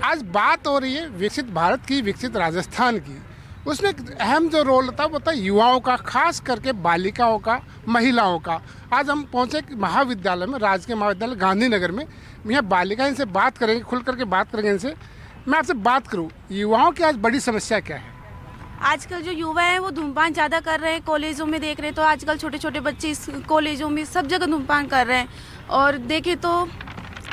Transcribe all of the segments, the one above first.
आज बात हो रही है विकसित भारत की, विकसित राजस्थान की। उसमें एक अहम जो रोल होता है वो होता है युवाओं का, खास करके बालिकाओं का, महिलाओं का। आज हम पहुंचे महाविद्यालय में, राजकीय महाविद्यालय गांधीनगर में। यहाँ बालिका इनसे बात करेंगे, खुल करके बात करेंगे इनसे। मैं आपसे बात करूँ, युवाओं की आज बड़ी समस्या क्या है? आजकल जो युवा हैं वो धूमपान ज़्यादा कर रहे हैं। कॉलेजों में देख रहे हैं तो आजकल छोटे छोटे बच्चे इस कॉलेजों में सब जगह धूमपान कर रहे हैं। और देखें तो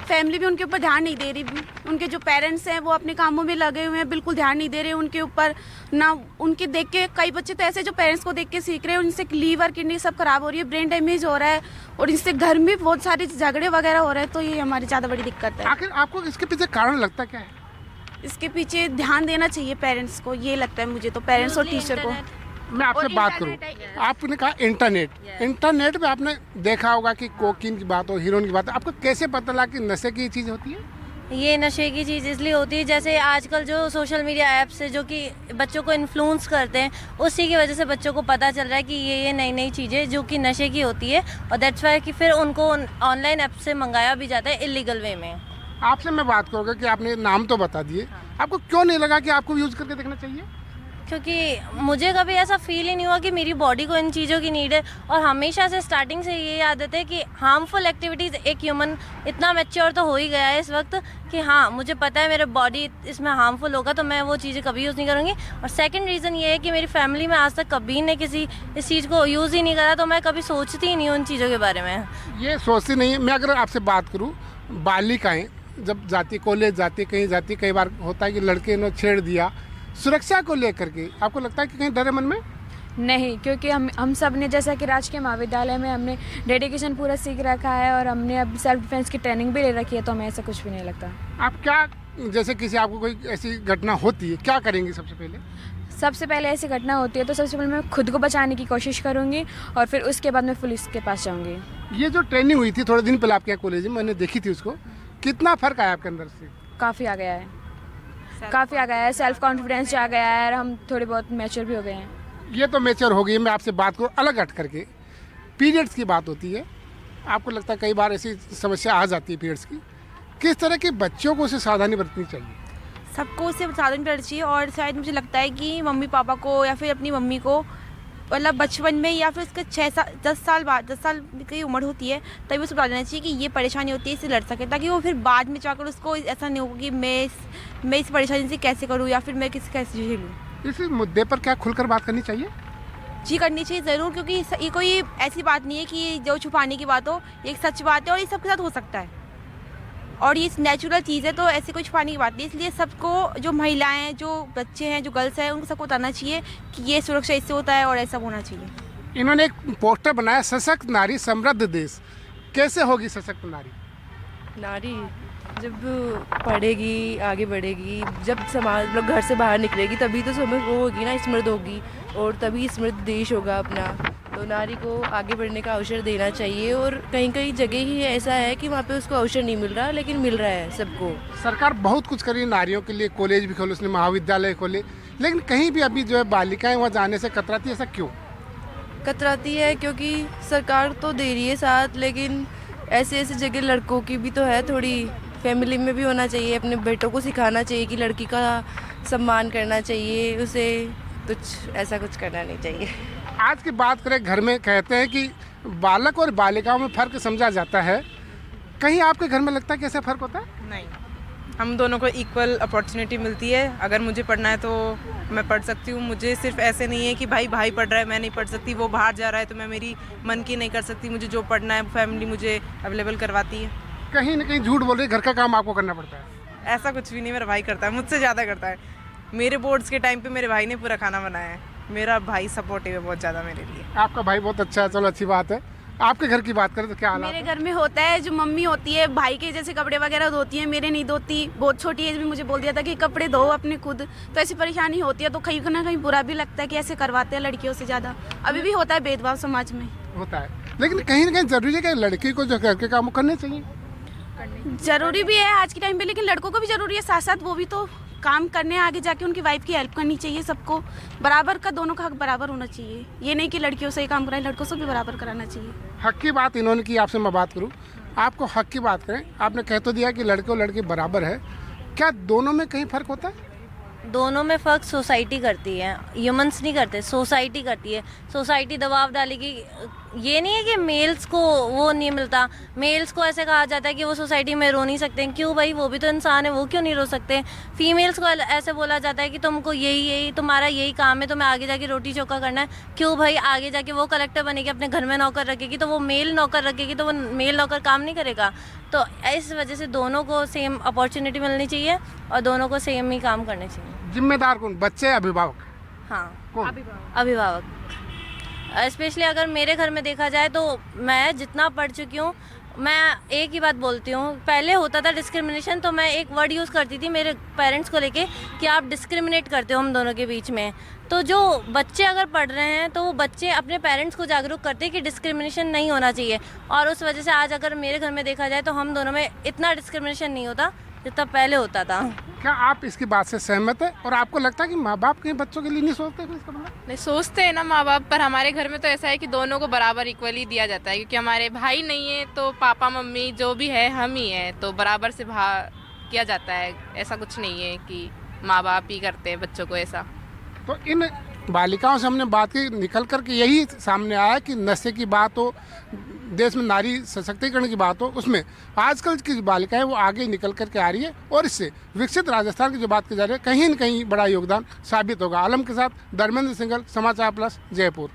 फैमिली भी उनके ऊपर ध्यान नहीं दे रही। उनके जो पेरेंट्स हैं वो अपने कामों में लगे हुए हैं, बिल्कुल ध्यान नहीं दे रहे उनके ऊपर ना। उनके देख के कई बच्चे तो ऐसे जो पेरेंट्स को देख के सीख रहे हैं, उनसे लीवर किडनी सब खराब हो रही है, ब्रेन डैमेज हो रहा है और इससे घर में बहुत सारे झगड़े वगैरह हो रहे हैं। तो ये हमारी ज़्यादा बड़ी दिक्कत है। आखिर आपको इसके पीछे कारण लगता क्या है? इसके पीछे ध्यान देना चाहिए पेरेंट्स को, ये लगता है मुझे तो, पेरेंट्स और टीचर को। मैं आपसे बात करूं, आपने कहा इंटरनेट पे आपने देखा होगा कि कोकीन की बात हो, हीरोइन की बात हो। आपको कैसे पता लगा कि नशे की चीज़ होती है? ये नशे की चीज़ इसलिए होती है, जैसे आजकल जो सोशल मीडिया ऐप्स है जो कि बच्चों को इन्फ्लुएंस करते हैं, उसी की वजह से बच्चों को पता चल रहा है कि ये नई नई चीज़ें जो कि नशे की होती है, और दैट्स वाई कि फिर उनको ऑनलाइन ऐप से मंगाया भी जाता है इलीगल वे में। आपसे मैं बात करूँगा कि आपने नाम तो बता दिए, आपको क्यों नहीं लगा कि आपको यूज़ करके देखना चाहिए? क्योंकि मुझे कभी ऐसा फील ही नहीं हुआ कि मेरी बॉडी को इन चीज़ों की नीड है। और हमेशा से स्टार्टिंग से ये आदत है कि हार्मफुल एक्टिविटीज़, एक ह्यूमन इतना मैच्योर तो हो ही गया है इस वक्त कि हाँ, मुझे पता है मेरा बॉडी इसमें हार्मफुल होगा, तो मैं वो चीज़ें कभी यूज़ नहीं करूँगी। और सेकंड रीज़न ये है कि मेरी फैमिली में आज तक कभी ने किसी इस चीज़ को यूज़ ही नहीं करा, तो मैं कभी सोचती ही नहीं हूँ उन चीज़ों के बारे में। ये सोचती नहीं है। मैं अगर आपसे बात करूँ, बालिकाएँ जब जाती, कॉलेज जाती, कहीं जाती, कई बार होता है कि लड़के ने छेड़ दिया, सुरक्षा को लेकर के आपको लगता है कि कहीं डर है मन में? नहीं, क्योंकि हम सब ने, जैसा कि राजकीय महाविद्यालय में हमने डेडिकेशन पूरा सीख रखा है और हमने अब सेल्फ डिफेंस की ट्रेनिंग भी ले रखी है, तो हमें ऐसा कुछ भी नहीं लगता। आप क्या, जैसे किसी आपको कोई ऐसी घटना होती है, क्या करेंगी सबसे पहले? सबसे पहले ऐसी घटना होती है तो सबसे पहले मैं खुद को बचाने की कोशिश करूंगी और फिर उसके बाद मैं पुलिस के पास जाऊंगी। ये जो ट्रेनिंग हुई थी थोड़े दिन पहले आपके कॉलेज में, मैंने देखी थी उसको, कितना फर्क आया आपके अंदर से? काफ़ी आ गया है, काफ़ी आ गया है, सेल्फ कॉन्फिडेंस आ गया है और हम थोड़े बहुत मैच्योर भी हो गए हैं। ये तो मैच्योर हो गई। मैं आपसे बात करूँ अलग हट करके, पीरियड्स की बात होती है, आपको लगता है कई बार ऐसी समस्या आ जाती है पीरियड्स की, किस तरह के बच्चों को उसे सावधानी बरतनी चाहिए? सबको उससे सावधानी बरतनी चाहिए। और शायद मुझे लगता है कि मम्मी पापा को या फिर अपनी मम्मी को मतलब बचपन में या फिर उसके 10 साल की उम्र होती है तभी उसको बता देना चाहिए कि ये परेशानी होती है, इससे लड़ सके, ताकि वो फिर बाद में जाकर उसको ऐसा नहीं होगा कि मैं इस परेशानी से कैसे करूँ या फिर मैं कैसे झेलूँ। इस मुद्दे पर क्या खुलकर बात करनी चाहिए? जी, करनी चाहिए ज़रूर, क्योंकि ये कोई ऐसी बात नहीं है कि जो छुपाने की बात हो, ये एक सच बात है और ये सबके साथ हो सकता है और ये नेचुरल चीज़ है, तो ऐसी कोई छुपाने की बात नहीं। इसलिए सबको, जो महिलाएं, जो बच्चे हैं, जो गर्ल्स हैं, उनको सबको बताना चाहिए कि ये सुरक्षा इससे होता है और ऐसा होना चाहिए। इन्होंने एक पोस्टर बनाया, सशक्त नारी समृद्ध देश। कैसे होगी सशक्त नारी? नारी जब पढ़ेगी, आगे बढ़ेगी, जब समाज मतलब घर से बाहर निकलेगी, तभी तो समझ वो होगी ना, समृद्ध होगी और तभी समृद्ध देश होगा अपना। तो नारी को आगे बढ़ने का अवसर देना चाहिए और कहीं कहीं जगह ही ऐसा है कि वहाँ पे उसको अवसर नहीं मिल रहा, लेकिन मिल रहा है सबको। सरकार बहुत कुछ करी नारियों के लिए, कॉलेज भी खोले उसने, महाविद्यालय खोले, लेकिन कहीं भी अभी जो है बालिकाएं वहाँ जाने से कतराती है। ऐसा क्यों कतराती है? क्योंकि सरकार तो दे रही है साथ, लेकिन ऐसे ऐसे जगह लड़कों की भी तो है, थोड़ी फैमिली में भी होना चाहिए, अपने बेटों को सिखाना चाहिए कि लड़की का सम्मान करना चाहिए, उसे कुछ ऐसा कुछ करना नहीं चाहिए। आज की बात करें, घर में कहते हैं कि बालक और बालिकाओं में फ़र्क समझा जाता है, कहीं आपके घर में लगता है कि ऐसा फ़र्क होता है? नहीं, हम दोनों को इक्वल अपॉर्चुनिटी मिलती है। अगर मुझे पढ़ना है तो मैं पढ़ सकती हूँ। मुझे सिर्फ ऐसे नहीं है कि भाई पढ़ रहा है मैं नहीं पढ़ सकती, वो बाहर जा रहा है तो मैं मेरी मन की नहीं कर सकती। मुझे जो पढ़ना है फैमिली मुझे अवेलेबल करवाती है। कहीं ना कहीं झूठ बोल रही, घर का काम आपको करना पड़ता है? ऐसा कुछ भी नहीं, मेरा भाई करता है, मुझसे ज़्यादा करता है। मेरे बोर्ड्स के टाइम पे मेरे भाई ने पूरा खाना बनाया है। मेरा भाई सपोर्टिव है बहुत ज़्यादा मेरे लिए। आपका भाई बहुत अच्छा है, चलो अच्छी बात है। आपके घर की बात करें तो क्या हालात मेरे है? घर में होता है, जो मम्मी होती है भाई के जैसे कपड़े वगैरह धोती है, मेरे नहीं धोती। बहुत छोटी एज में मुझे बोल दिया था कि कपड़े धो अपने खुद, तो ऐसी परेशानी होती है। तो कहीं ना कहीं बुरा भी लगता है कि ऐसे करवाते हैं लड़कियों से ज़्यादा। अभी भी होता है भेदभाव समाज में, होता है, लेकिन कहीं ना कहीं जरूरी है कि लड़की को जो घर के काम करने चाहिए। जरूरी भी है आज के टाइम पे, लेकिन लड़कों को भी जरूरी है, साथ साथ वो भी तो काम करने आगे जाके उनकी वाइफ की हेल्प करनी चाहिए। सबको बराबर का, दोनों का हक बराबर होना चाहिए। ये नहीं कि लड़कियों से ही काम कराएं, लड़कों से भी बराबर कराना चाहिए। हक की बात इन्होंने की, आपसे मैं बात करूं, आपको हक की बात करें, आपने कह तो दिया कि लड़के और लड़की बराबर है, क्या दोनों में कहीं फ़र्क होता है? दोनों में फ़र्क सोसाइटी करती है, ह्यूमंस नहीं करते, सोसाइटी करती है। सोसाइटी दबाव डालेगी। ये नहीं है कि मेल्स को वो नहीं मिलता, मेल्स को ऐसे कहा जाता है कि वो सोसाइटी में रो नहीं सकते हैं। क्यों भाई, वो भी तो इंसान है, वो क्यों नहीं रो सकते? फीमेल्स को ऐसे बोला जाता है कि तुमको यही तुम्हारा यही काम है, तुम्हें आगे जाके रोटी चोखा करना है। क्यों भाई, आगे जाके वो कलेक्टर बनेगी, अपने घर में नौकर रखेगी, तो वो मेल नौकर रखेगी तो वो मेल नौकर काम नहीं करेगा। तो इस वजह से दोनों को सेम अपॉर्चुनिटी मिलनी चाहिए और दोनों को सेम ही काम करने चाहिए। जिम्मेदार कौन, बच्चे या अभिभावक? हाँ, कौन? अभिभावक। स्पेशली अगर मेरे घर में देखा जाए तो मैं जितना पढ़ चुकी हूँ, मैं एक ही बात बोलती हूँ। पहले होता था डिस्क्रिमिनेशन, तो मैं एक वर्ड यूज़ करती थी मेरे पेरेंट्स को लेके कि आप डिस्क्रिमिनेट करते हो हम दोनों के बीच में। तो जो बच्चे अगर पढ़ रहे हैं तो वो बच्चे अपने पेरेंट्स को जागरूक करते हैं कि डिस्क्रिमिनेशन नहीं होना चाहिए, और उस वजह से आज अगर मेरे घर में देखा जाए तो हम दोनों में इतना डिस्क्रिमिनेशन नहीं होता जितना पहले होता था। क्या आप इसकी बात से सहमत है? और आपको लगता है कि माँ बाप कहीं बच्चों के लिए नहीं सोचते? फिर इसका मतलब नहीं सोचते हैं ना माँ बाप, पर हमारे घर में तो ऐसा है कि दोनों को बराबर इक्वली दिया जाता है, क्योंकि हमारे भाई नहीं है तो पापा मम्मी जो भी है हम ही हैं, तो बराबर से किया जाता है। ऐसा कुछ नहीं है कि माँ बाप ही करते हैं बच्चों को ऐसा। तो इन बालिकाओं से हमने बात की, निकल कर के यही सामने आया कि नशे की बात हो, देश में नारी सशक्तिकरण की बात हो, उसमें आजकल की जो बालिकाएं वो आगे निकल कर के आ रही है, और इससे विकसित राजस्थान की जो बात की जा रही है कहीं न कहीं बड़ा योगदान साबित होगा। आलम के साथ धर्मेंद्र सिंघल, समाचार प्लस, जयपुर।